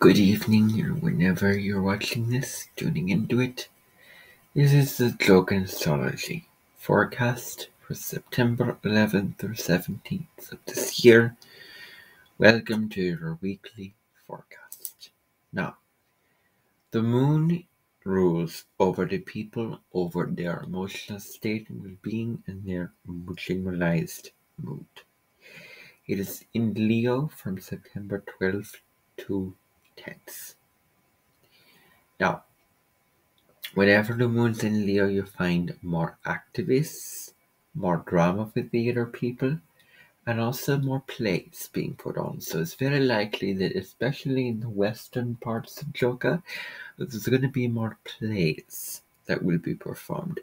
Good evening, or whenever you're watching this, tuning into it. This is the Gjokan Astrology forecast for September 11th or 17th of this year. Welcome to your weekly forecast. Now, the moon rules over the people, over their emotional state and well-being, and their generalized mood. It is in Leo from September 12th to 10th. Now, whenever the moon's in Leo, you find more activists, more drama with the other people, and also more plays being put on. So it's very likely that, especially in the western parts of Gjoka, there's going to be more plays that will be performed,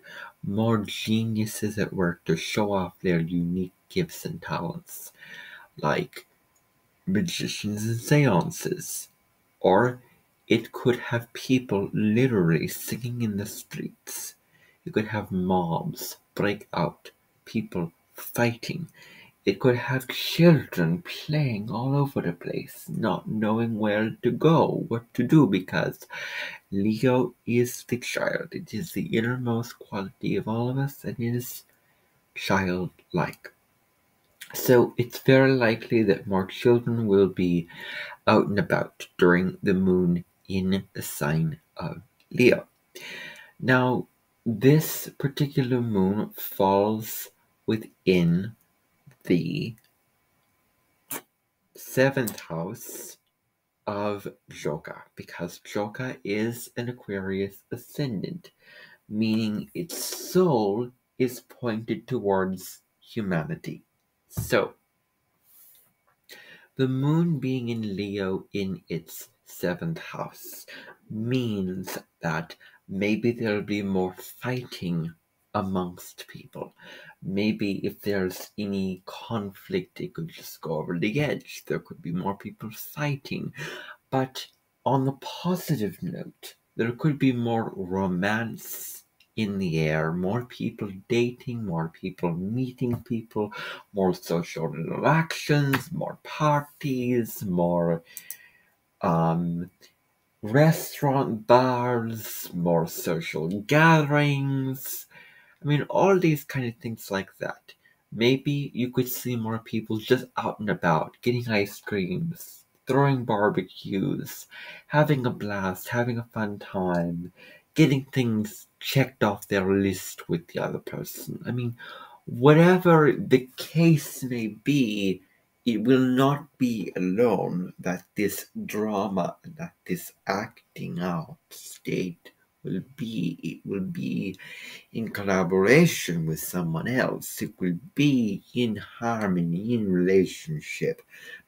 more geniuses at work to show off their unique gifts and talents, like magicians and seances, or it could have people literally singing in the streets. You could have mobs break out, people fighting. It could have children playing all over the place, not knowing where to go, what to do, because Leo is the child. It is the innermost quality of all of us, and it is childlike. So it's very likely that more children will be out and about during the moon in the sign of Leo. Now, this particular moon falls within the 7th house of Gjoka, because Gjoka is an Aquarius ascendant, meaning its soul is pointed towards humanity. So, the moon being in Leo in its 7th house means that maybe there'll be more fighting amongst people. Maybe if there's any conflict, it could just go over the edge. There could be more people fighting. But on the positive note, there could be more romance in the air, more people dating, more people meeting people, more social interactions, more parties, more restaurant bars, more social gatherings. I mean, all these kind of things like that. Maybe you could see more people just out and about, getting ice creams, throwing barbecues, having a blast, having a fun time, getting things checked off their list with the other person. I mean, whatever the case may be, it will not be alone that this drama, that this acting out state will be. It will be in collaboration with someone else. It will be in harmony, in relationship,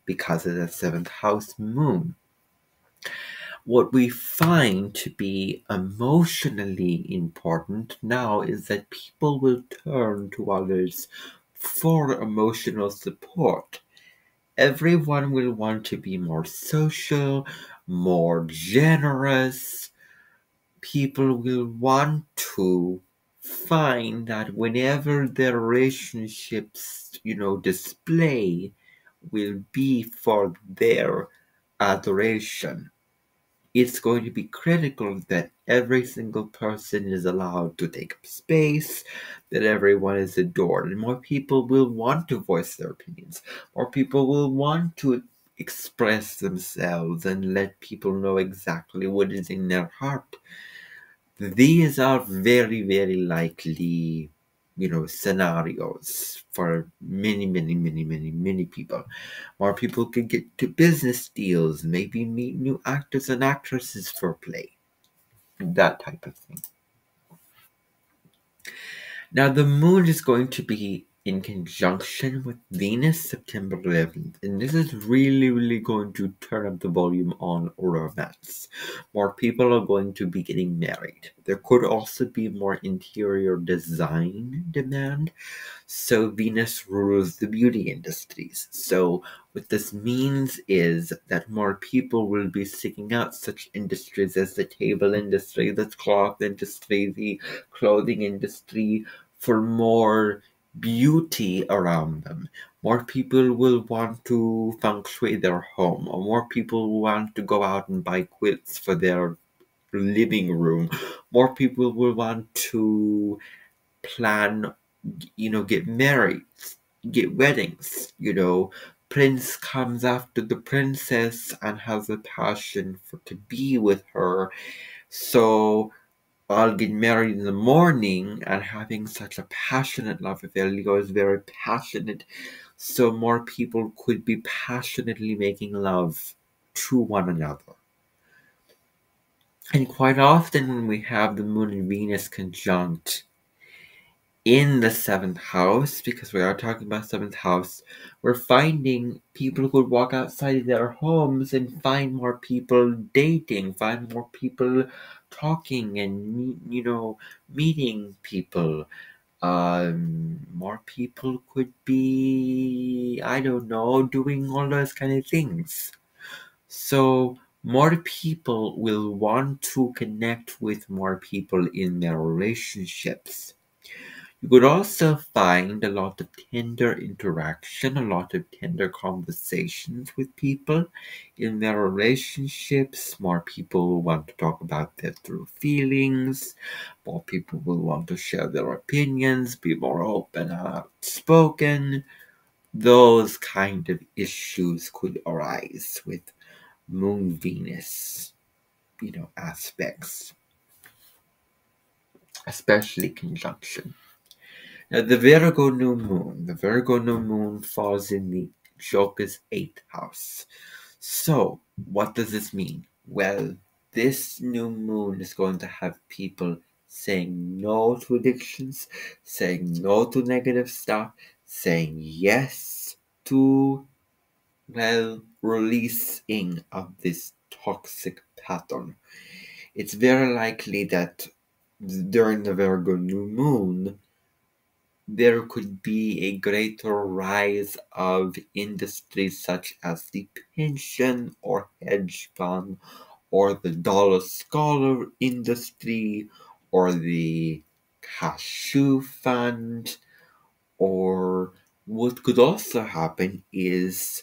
because of the 7th house moon. What we find to be emotionally important now is that people will turn to others for emotional support. Everyone will want to be more social, more generous. People will want to find that whenever their relationships, display will be for their adoration. It's going to be critical that every single person is allowed to take up space, that everyone is adored, and more people will want to voice their opinions. More people will want to express themselves and let people know exactly what is in their heart. These are very, very likely, scenarios for many, many, many, many, many people. More people could get to business deals, maybe meet new actors and actresses for play, that type of thing. Now, the moon is going to be in conjunction with Venus September 11th, and this is really, really going to turn up the volume on romance. More people are going to be getting married. There could also be more interior design demand. So Venus rules the beauty industries. So what this means is that more people will be seeking out such industries as the table industry, the cloth industry, the clothing industry, for more beauty around them, More people will want to feng shui their home, or more people will want to go out and buy quilts for their living room. More people will want to plan, get married, get weddings. Prince comes after the princess and has a passion for to be with her. So I'll get married in the morning, and having such a passionate love affair. Leo is very passionate, so more people could be passionately making love to one another. And quite often, when we have the Moon and Venus conjunct in the seventh house, because we are talking about seventh house, we're finding people who walk outside their homes and find more people dating, find more people talking and meeting people. More people could be, I don't know, doing all those kind of things. So more people will want to connect with more people in their relationships. You could also find a lot of tender interaction, a lot of tender conversations with people in their relationships. More people will want to talk about their true feelings. More people will want to share their opinions, be more open and outspoken. Those kind of issues could arise with Moon Venus, aspects, especially conjunction. Now, the Virgo new moon falls in the Gjoka's eighth house. So, what does this mean? Well, this new moon is going to have people saying no to addictions, saying no to negative stuff, saying yes to, releasing of this toxic pattern. It's very likely that during the Virgo new moon, there could be a greater rise of industries such as the pension or hedge fund or the dollar scholar industry or the cashew fund. Or what could also happen is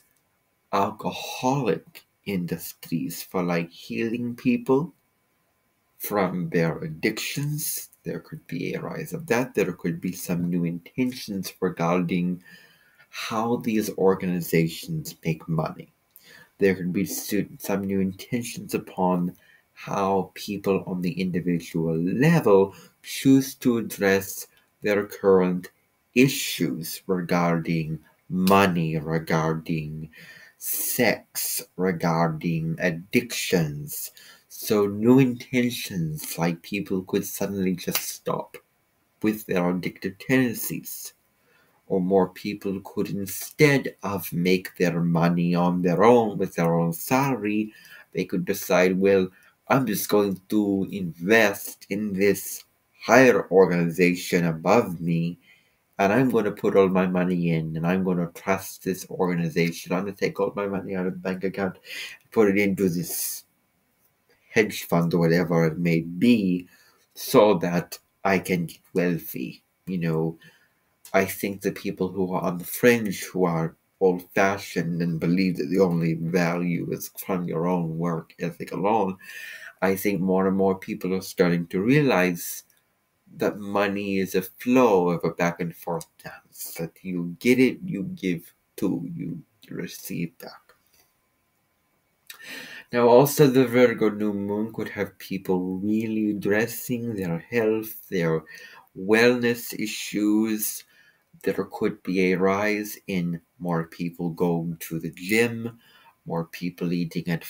alcoholic industries for healing people from their addictions. There could be a rise of that. There could be some new intentions regarding how these organizations make money. There could be some new intentions upon how people on the individual level choose to address their current issues regarding money, regarding sex, regarding addictions. So new intentions, like people could suddenly just stop with their addictive tendencies, or more people could, instead of make their money on their own with their own salary, they could decide, well, I'm just going to invest in this higher organization above me, and I'm going to put all my money in, and I'm going to trust this organization. I'm going to take all my money out of the bank account, put it into this hedge fund or whatever it may be, so that I can get wealthy. I think the people who are on the fringe, who are old-fashioned and believe that the only value is from your own work ethic alone, I think more and more people are starting to realize that money is a flow of a back and forth dance. That you get it, you give too, you receive back. Now, also, the Virgo new moon could have people really addressing their health, their wellness issues. There could be a rise in more people going to the gym, more people eating at,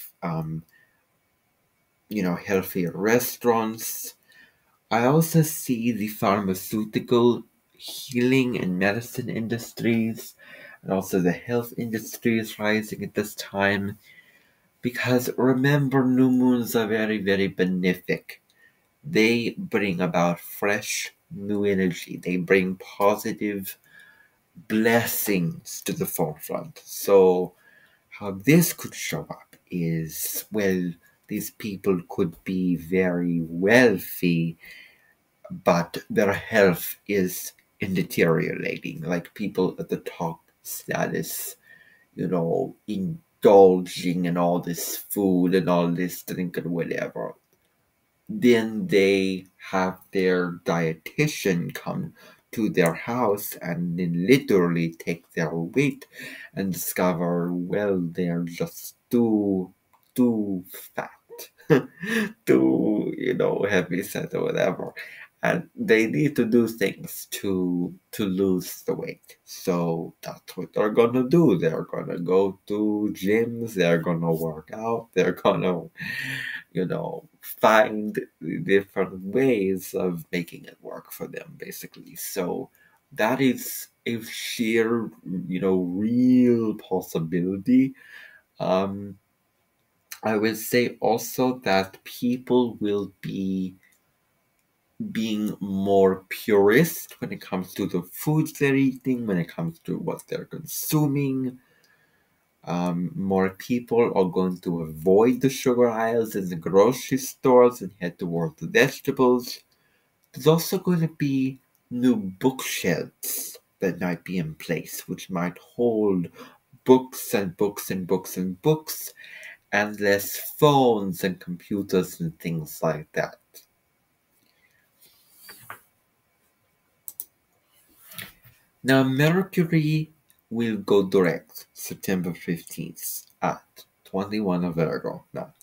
healthier restaurants. I also see the pharmaceutical, healing, and medicine industries, and also the health industries rising at this time. Because remember, new moons are very, very benefic. They bring about fresh, new energy. They bring positive blessings to the forefront. So, how this could show up is, these people could be very wealthy, but their health is in deteriorating. Like people at the top that is, indulging in all this food and all this drink and whatever. Then they have their dietitian come to their house and then literally take their weight and discover, well, they're just too fat, too, heavy set or whatever. And they need to do things to lose the weight. So that's what they're gonna do. They're gonna go to gyms, they're gonna work out, they're gonna find different ways of making it work for them, basically. So that is a sheer, real possibility. Um, I would say also that people will be being more purist when it comes to the foods they're eating, when it comes to what they're consuming. More people are going to avoid the sugar aisles in the grocery stores and head towards the vegetables. There's also going to be new bookshelves that might be in place, which might hold books and books and books and books, and less phones and computers and things like that. Now, Mercury will go direct September 15th at 21 of Virgo. Now,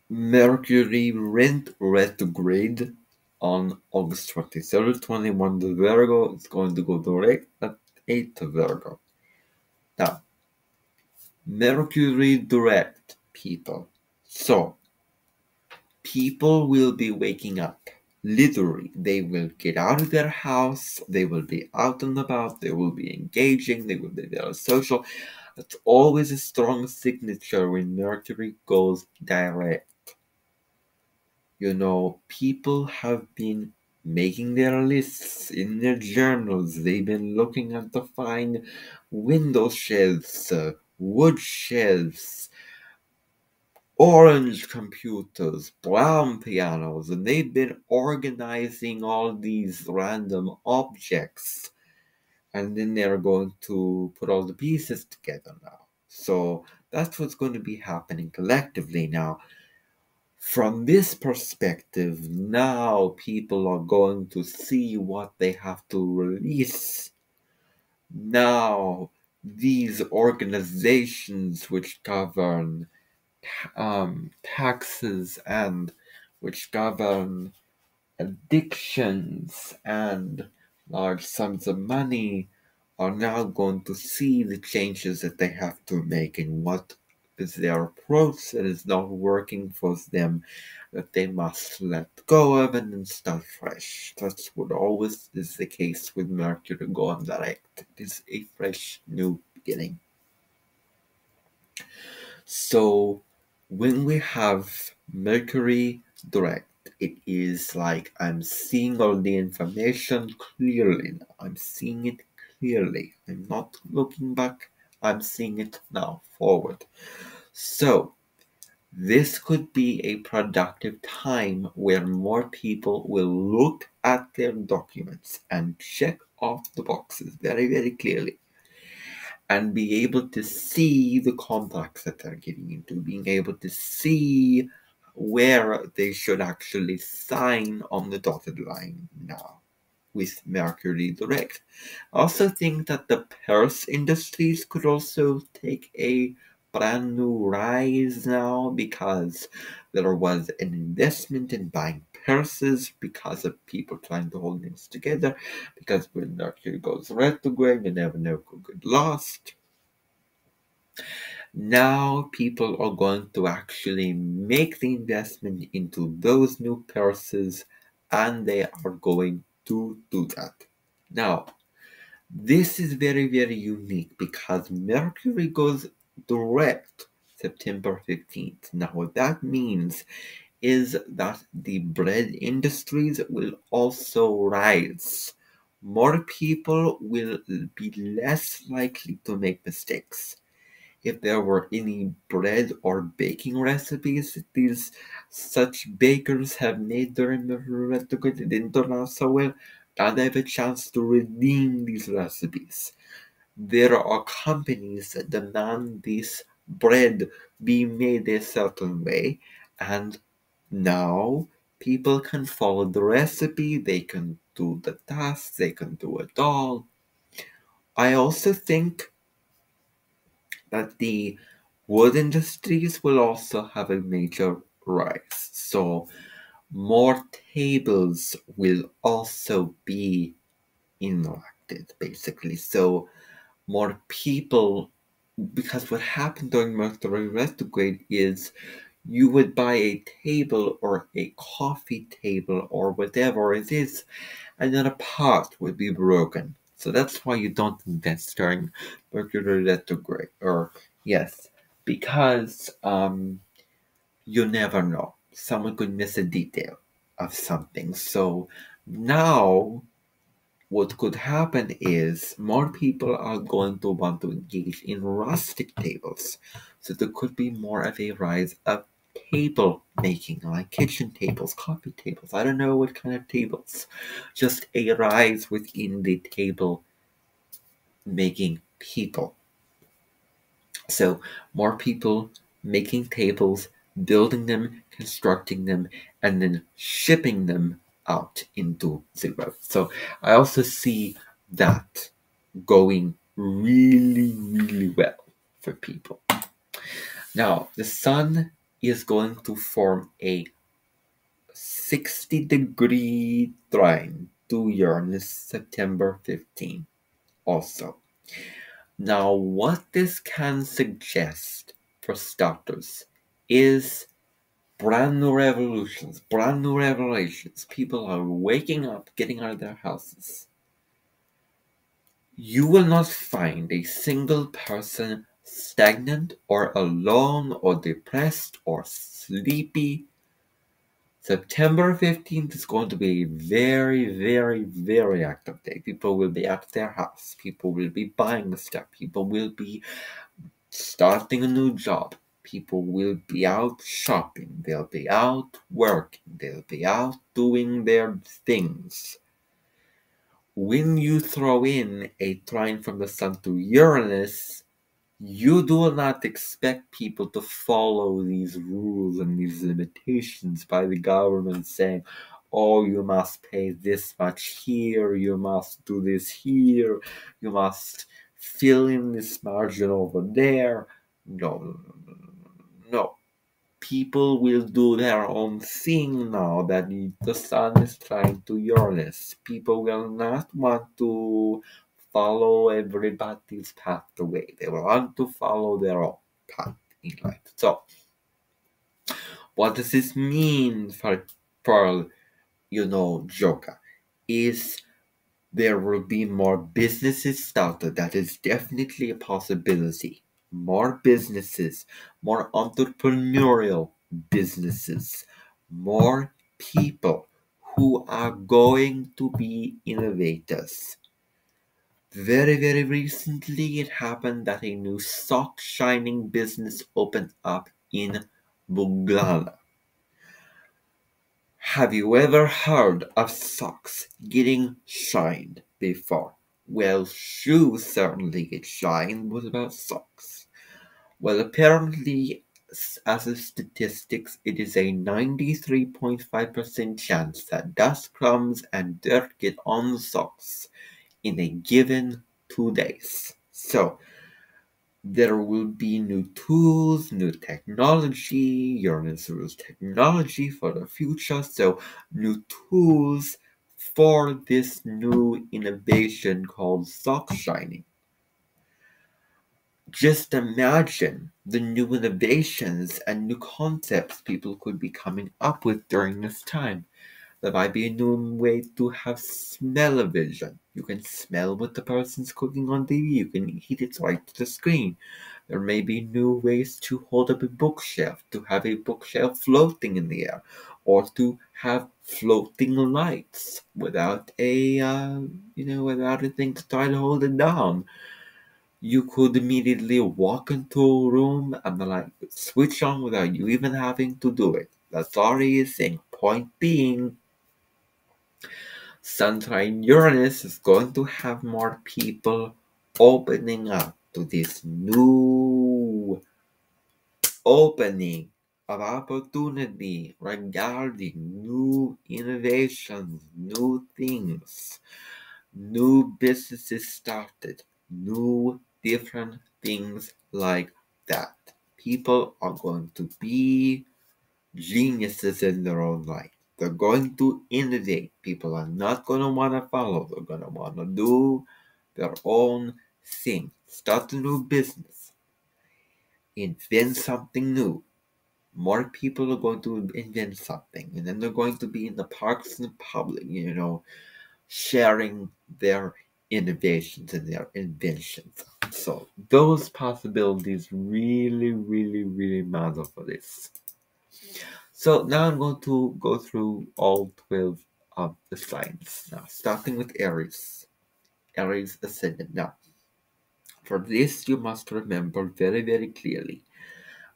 Mercury went retrograde on August 23rd, 21 to Virgo. It's going to go direct at 8 to Virgo. Now, Mercury direct, people. So, people will be waking up. Literally, they will get out of their house, they will be out and about, they will be engaging, they will be very social. It's always a strong signature when Mercury goes direct. People have been making their lists in their journals. They've been looking at the fine window shelves, wood shelves, orange computers, brown pianos, and they've been organizing all these random objects. And then they're going to put all the pieces together now. So that's what's going to be happening collectively now. From this perspective, now people are going to see what they have to release. Now, these organizations which govern taxes and which govern addictions and large sums of money are now going to see the changes that they have to make and what is their approach that is not working for them, that they must let go of and then start fresh. That's what always is the case with Mercury going direct. It is a fresh new beginning. So when we have Mercury direct, it is like I'm seeing all the information clearly now. I'm seeing it clearly. I'm not looking back. I'm seeing it now forward. So this could be a productive time where more people will look at their documents and check off the boxes very, very clearly and be able to see the contracts that they're getting into, being able to see where they should actually sign on the dotted line now with Mercury Direct. I also think that the purse industries could also take a brand new rise now because there was an investment in buying purses because of people trying to hold things together, because when Mercury goes retrograde, you never know who could get lost. Now people are going to actually make the investment into those new purses, and they are going to do that. Now, this is very, very unique because Mercury goes direct September 15th. Now, what that means is that the bread industries will also rise. More people will be less likely to make mistakes. If there were any bread or baking recipes that these such bakers have made during the retrograde that didn't turn out so well, now they have a chance to redeem these recipes. there are companies that demand this bread be made a certain way, and now people can follow the recipe, they can do the tasks, they can do it all. I also think that the wood industries will also have a major rise. So more tables will also be erected, basically. So more people, because what happened during Mercury retrograde is you would buy a table or a coffee table or whatever it is, and then a part would be broken. So that's why you don't invest during Mercury retrograde. Or yes, because you never know. Someone could miss a detail of something. So now what could happen is more people are going to want to engage in rustic tables. So there could be more of a rise of table making, like kitchen tables, coffee tables. I don't know what kind of tables. Just a rise within the table making people. So more people making tables, building them, constructing them, and then shipping them out into the world. So I also see that going really, really well for people. Now, the sun is going to form a 60-degree trine to Uranus September 15 also. Now, what this can suggest for starters is brand new revolutions, brand new revelations. People are waking up, getting out of their houses. You will not find a single person stagnant or alone or depressed or sleepy. September 15th is going to be a very, very, very active day. People will be out of their house. People will be buying stuff. People will be starting a new job. People will be out shopping. They'll be out working. They'll be out doing their things. When you throw in a trine from the sun to Uranus, you do not expect people to follow these rules and these limitations by the government saying, oh, you must pay this much here, you must do this here, you must fill in this margin over there. No, no, no, no, no, no. No. People will do their own thing now that the sun is trying to Uranus. People will not want to follow everybody's path away. They will want to follow their own path in life. So, what does this mean for Gjokan? Is there will be more businesses started. That is definitely a possibility. More businesses, more entrepreneurial businesses, more people who are going to be innovators. Very, very recently, it happened that a new sock shining business opened up in Buglana. Have you ever heard of socks getting shined before? Well, shoes certainly get shined. What about socks? Well, apparently, as a statistics, it is a 93.5% chance that dust, crumbs, and dirt get on the socks in a given 2 days. So, there will be new tools, new technology. Uranus rules technology for the future, so new tools for this new innovation called sock shining. Just imagine the new innovations and new concepts people could be coming up with during this time. There might be a new way to have smell-o-vision. You can smell what the person's cooking on TV. You can heat it right to the screen. There may be new ways to hold up a bookshelf, to have a bookshelf floating in the air, or to have floating lights without without a thing to try to hold it down. You could immediately walk into a room and the light would switch on without you even having to do it. That's already a thing. Point being, Sun trine Uranus is going to have more people opening up to this new opening of opportunity regarding new innovations, new things, new businesses started, new different things like that. People are going to be geniuses in their own right. They're going to innovate. People are not going to want to follow. They're going to want to do their own thing. Start a new business. Invent something new. More people are going to invent something. And then they're going to be in the parks and public, sharing their innovations and their inventions. So those possibilities really, really, really matter for this. So now I'm going to go through all 12 of the signs. Now, starting with Aries. Aries ascendant. Now, for this you must remember very, very clearly.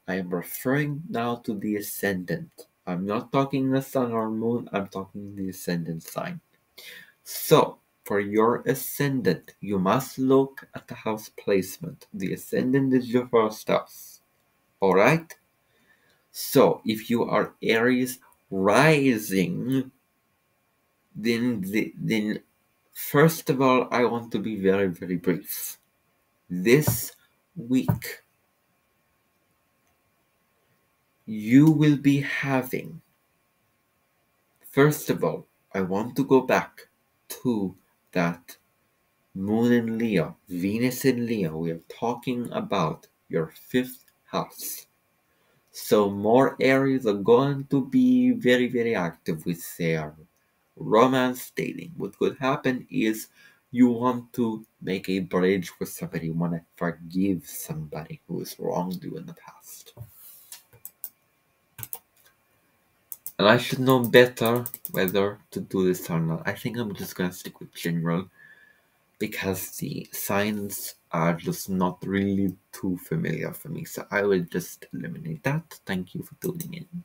I am referring now to the ascendant. I'm not talking the sun or moon, I'm talking the ascendant sign. So, for your ascendant, you must look at the house placement. The ascendant is your first house. Alright? So, if you are Aries rising, then first of all, I want to be very, very brief. This week, you will be having, first of all, I want to go back to that Moon in Leo, Venus in Leo. We are talking about your fifth house. So more Aries are going to be very, very active with their romance dating. What could happen is you want to make a bridge with somebody, you want to forgive somebody who has wronged you in the past. And I should know better whether to do this or not. I think I'm just going to stick with general because the signs are just not really too familiar for me. So I will just eliminate that. Thank you for tuning in.